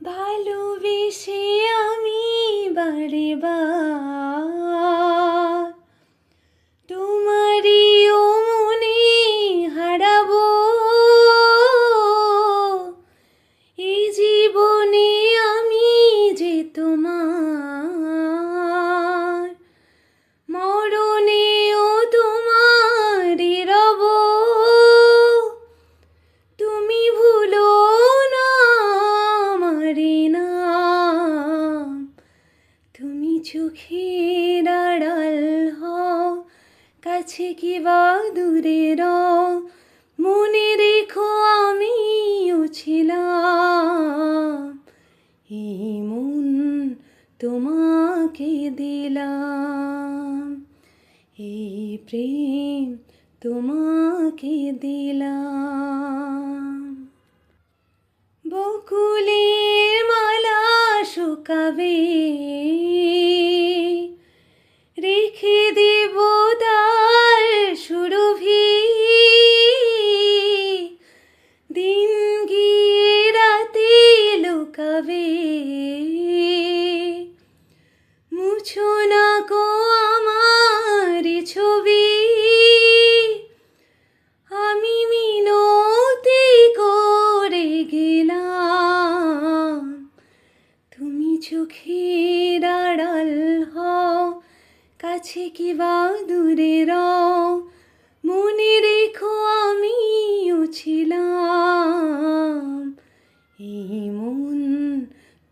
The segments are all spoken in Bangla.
ভালোবেসে আমি বারে বার তোমারই ও মনে হারাবো। এই জীবনে আমি যে তোমার, মরণেও তোমারই রব। তুমি ভুলো না আমারি নাম, তুমি চোখের আড়াল হও, কাছে কি বা দূরে রও। মনে রেখো আমিও ছিলাম, এই মন তোমাকে দিলাম, এই প্রেম তোমাকে দিলাম। বকুলের মালা শুকাবে, রেখে দেব তার সুরভি। দিন গিয়ে রাতে লুকাবে, মুছো না কো আমার ছবি। আমি মিনতি করে গেলাম, তুমি চোখের আড়াল হও, কাছে কি বা দূরে রও। মনে রেখো আমিও ছিলাম, এই মন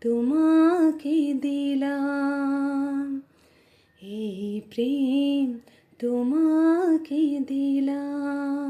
তোমাকে দিলাম, এই প্রেম তোমাকে দিলাম।